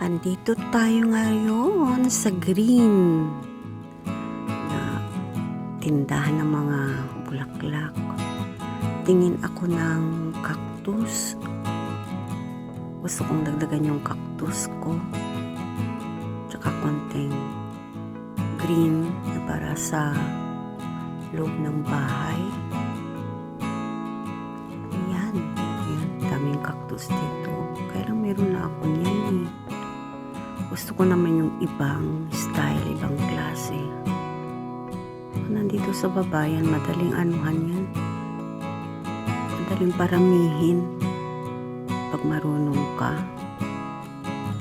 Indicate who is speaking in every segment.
Speaker 1: Andito tayo ngayon sa green na tindahan ng mga bulaklak. Tingin ako ng cactus. Gusto kong dagdagan yung cactus ko. Tsaka konting green na para sa loob ng bahay. Ayan. Daming cactus dito. Kaya lang meron na ako niyan eh. Gusto ko naman yung ibang style, ibang klase. Nandito sa babayan, madaling anuhan yan. Madaling paramihin. Pag marunong ka,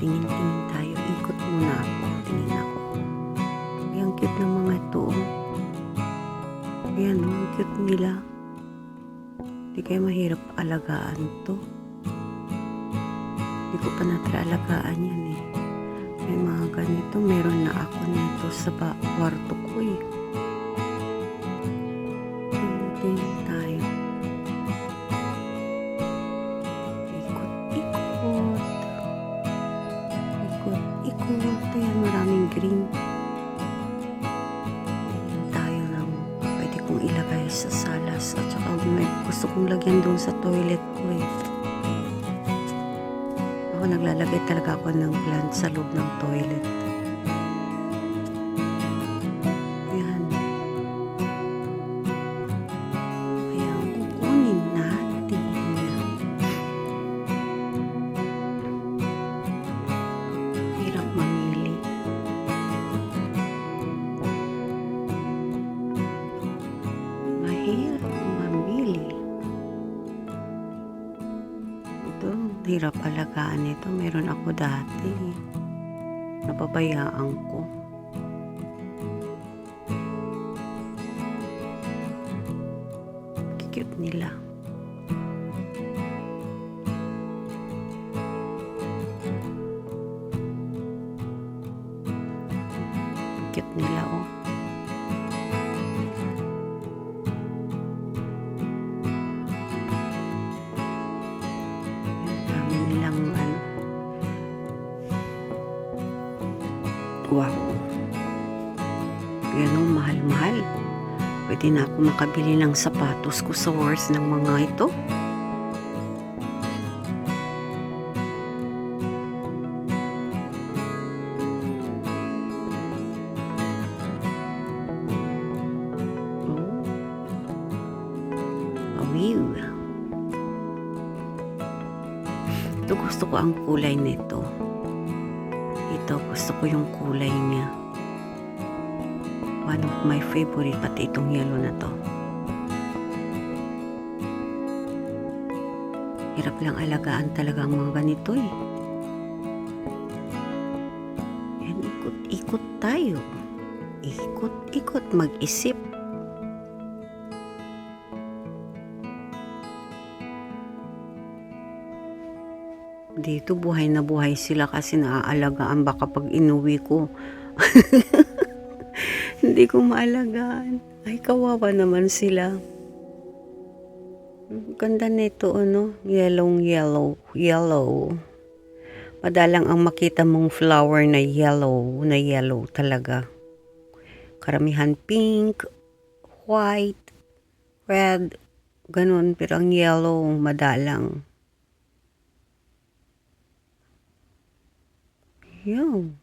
Speaker 1: tingin-tingin tayo. Ikot muna ako. Tingin ako. Ang cute ng mga ito. Ayan, ang cute nila. Hindi kaya mahirap alagaan to. Hindi ko pa natalagaan yan eh. May mga ganito, meron na ako nito sa kwarto ko eh. Tingin tayo. Ikot-ikot. Ikot-ikot. Ayan, maraming green. Tingin tayo ng pwede kong ilagay sa salas. At saka gusto kong lagyan doon sa toilet ko eh. Naglalagay talaga ako ng plant sa loob ng toilet. Ayan. Ayan, kukunin natin. Hirap mamili. Mahirap mamili. Hirap alagaan ito. Meron ako dati. Napabayaan ko. Cute nila. Cute nila oh. Wow. Ganun, mahal-mahal. Pwede na ako makabili ng sapatos ko sa worth ng mga ito. Oh. Wow. Ito gusto ko ang kulay nito. Gusto ko yung kulay niya. One of my favorite, pati itong yellow na to. Hirap lang alagaan talaga ang mga ganito eh. Yan, ikot-ikot tayo. Ikot-ikot, mag-isip. Dito buhay na buhay sila kasi naaalagaan baka pag inuwi ko. Hindi ko maalagaan. Ay, kawawa naman sila. Ganda nito, ano? Yellow. Madalang ang makita mong flower na yellow talaga. Karamihan pink, white, red, ganun. Pero ang yellow, madalang. Yun.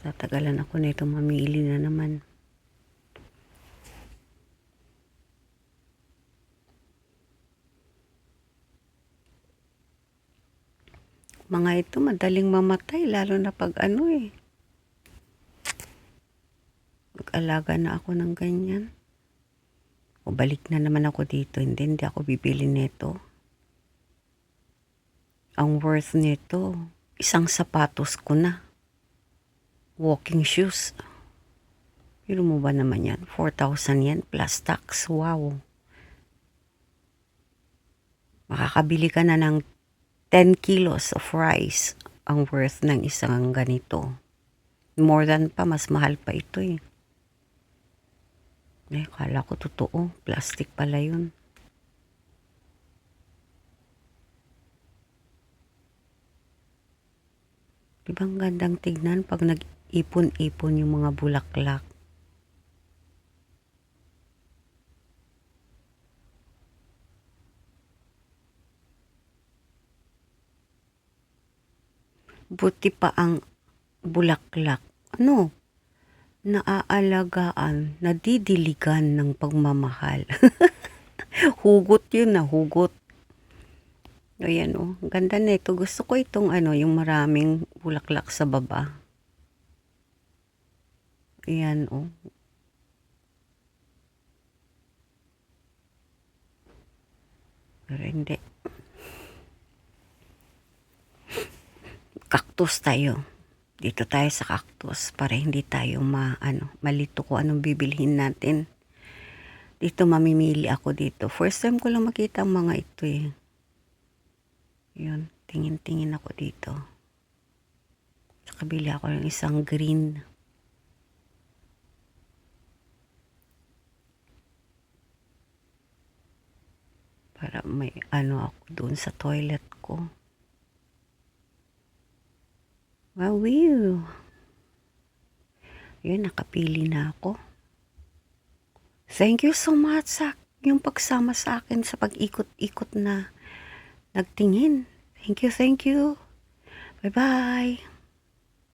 Speaker 1: Tatagalan ako nito, mamili na naman. Mga ito madaling mamatay, lalo na pag ano eh. Mag-alaga na ako ng ganyan. O balik na naman ako dito, hindi ako bibili nito. Ang worth nito, isang sapatos ko na. Walking shoes. Pero mo ba naman yan? 4,000 yan plus tax. Wow. Makakabili ka na ng 10 kilos of rice ang worth ng isang ganito. More than pa, mas mahal pa ito eh. Kala ko totoo. Plastic pala yun. Diba ang gandang tignan pag nag-ipon-ipon yung mga bulaklak? Buti pa ang bulaklak. Naaalagaan, nadidiligan ng pagmamahal. Hugot yun na, hugot. Ayan ganda na ito. Gusto ko itong yung maraming bulaklak sa baba. Ayan Pero hindi. Cactus tayo. Dito tayo sa cactus para hindi tayo malito kung anong bibilhin natin. Dito mamimili ako dito. First time ko lang makita ang mga ito eh. Yun, tingin-tingin ako dito. Sa kabila ako ng isang green. Para may ako doon sa toilet ko. Wow. Yun, nakapili na ako. Thank you so much sa yung pagsama sa akin sa pag-ikot-ikot na nagtingin. Thank you. Bye-bye.